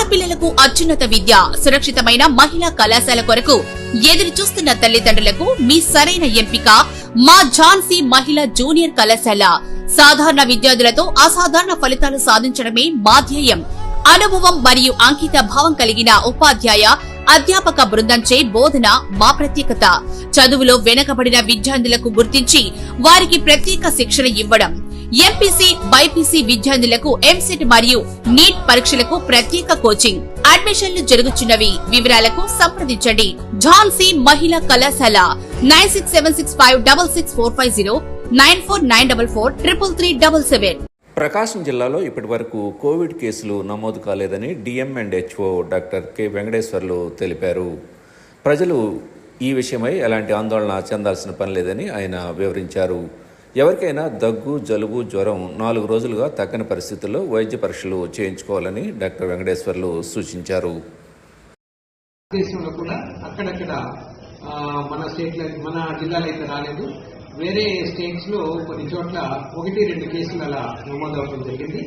ఆడపిల్లలకు అత్యున్నత విద్య, సురక్షితమైన మహిళా కళాశాల కొరకు ఎదురు చూస్తున్న తల్లిదండ్రులకు మీ సరైన ఎంపిక మా ఝాన్సీ మహిళా జూనియర్ కళాశాల. సాధారణ విద్యార్థులతో అసాధారణ ఫలితాలు సాధించడమే మా ధ్యేయం. అనుభవం మరియు అంకిత భావం కలిగిన ఉపాధ్యాయ, అధ్యాపక బృందంచే బోధన మా ప్రత్యేకత. చదువులో వెనుకబడిన విద్యార్థులకు గుర్తించి వారికి ప్రత్యేక శిక్షణ ఇవ్వడం. ఎంపీసీ, బైపీసీ విద్యార్థులకు ఎంసెట్ మరియు నీట్ పరీక్షలకు ప్రత్యేక కోచింగ్. అడ్మిషన్లు జరుగుతున్నవి. వివరాలకు సంప్రదించండి. ఝాన్సీ మహిళా కళాశాల 9676566450 9494433377. ప్రకాశం జిల్లాలో ఇప్పటి వరకు కోవిడ్ కేసులు నమోదు కాలేదని డిఎంఎండ్హెచ్ఓ డాక్టర్ కె వెంకటేశ్వర్లు తెలిపారు. ప్రజలు ఈ విషయమై ఎలాంటి ఆందోళన చెందాల్సిన పని లేదని ఆయన వివరించారు. ఎవరికైనా దగ్గు, జలుబు, జ్వరం 4 రోజులుగా తగ్గని పరిస్థితుల్లో వైద్య పరీక్షలు చేయించుకోవాలని డాక్టర్ వెంకటేశ్వర్లు సూచించారు. దేశంలో కూడా అక్కడక్కడ మన జిల్లాలో అయితే రాలేదు. వేరే స్టేట్స్ లో కొన్ని చోట్ల 1-2 కేసులు అలా నమోదవడం జరిగింది.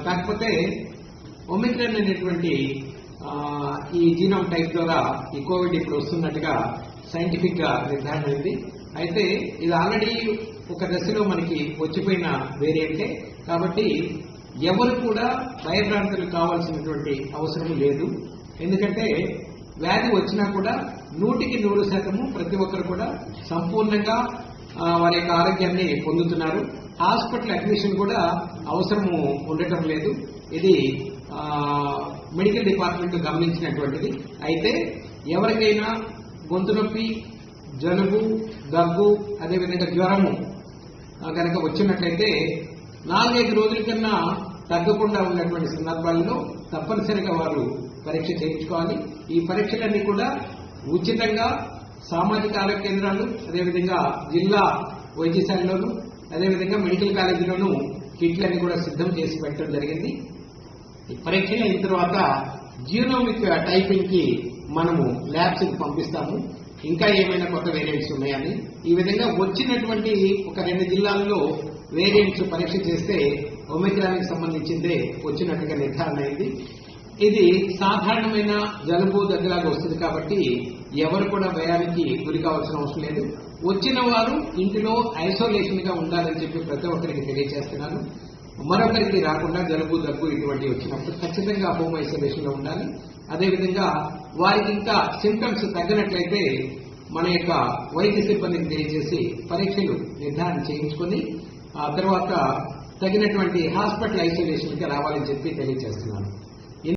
కాకపోతే ఒమిక్రాన్ అనేటువంటి ఈ జీనోమ్ టైప్ ద్వారా ఈ కోవిడ్ ఇప్పుడు వస్తున్నట్టుగా సైంటిఫిక్ గా నిర్ధారణ అయింది. అయితే ఇది ఆల్రెడీ ఒక దశలో మనకి వచ్చిపోయిన వేరియంటే కాబట్టి ఎవరు కూడా భయభ్రాంతులు కావాల్సినటువంటి అవసరం లేదు. ఎందుకంటే వ్యాధి వచ్చినా కూడా 100% ప్రతి ఒక్కరు కూడా సంపూర్ణంగా వారి యొక్క ఆరోగ్యాన్ని పొందుతున్నారు. హాస్పిటల్ అడ్మిషన్ కూడా అవసరము ఉండటం లేదు. ఇది మెడికల్ డిపార్ట్మెంట్ గమనించినటువంటిది. అయితే ఎవరికైనా గొంతు నొప్పి, జలుబు, దగ్గు, అదేవిధంగా జ్వరము కనుక వచ్చినట్లయితే 4-5 రోజుల కన్నా తగ్గకుండా ఉన్నటువంటి సందర్భాల్లో తప్పనిసరిగా వారు పరీక్ష చేయించుకోవాలి. ఈ పరీక్షలన్నీ కూడా ఉచితంగా సామాజిక ఆరోగ్య కేంద్రాలు, అదేవిధంగా జిల్లా వైద్యశాలలోను, అదేవిధంగా మెడికల్ కాలేజీలోనూ కిట్లన్నీ కూడా సిద్ధం చేసి పెట్టడం జరిగింది. ఈ పరీక్షలు అయిన తర్వాత జీనోమిక్ టైపింగ్ కి మనము ల్యాబ్స్ కి పంపిస్తాము. ఇంకా ఏమైనా కొత్త వేరియంట్స్ ఉన్నాయని. ఈ విధంగా వచ్చినటువంటి ఒక 2 జిల్లాల్లో వేరియంట్స్ పరీక్ష చేస్తే ఒమిక్రాన్ కి సంబంధించిందే వచ్చినట్టుగా నిర్ధారణ అయింది. ఇది సాధారణమైన జలుబు, దగ్గులాగా వస్తుంది కాబట్టి ఎవరు కూడా భయానికి గురి కావాల్సిన అవసరం లేదు. వచ్చిన వారు ఇంటిలో ఐసోలేషన్ గా ఉండాలని చెప్పి ప్రతి ఒక్కరికి తెలియజేస్తున్నాను. మరొకరికి రాకుండా జలుబు, దగ్గు ఇటువంటి వచ్చినప్పుడు ఖచ్చితంగా హోమ్ ఐసోలేషన్ లో ఉండాలి. అదేవిధంగా వారికి ఇంకా సింప్టమ్స్ తగ్గినట్లయితే మన యొక్క వైద్య సిబ్బందికి తెలియజేసి పరీక్షలు నిర్ధారణ చేయించుకొని ఆ తర్వాత తగినటువంటి హాస్పిటల్ ఐసోలేషన్ కి రావాలని చెప్పి తెలియజేస్తున్నాను.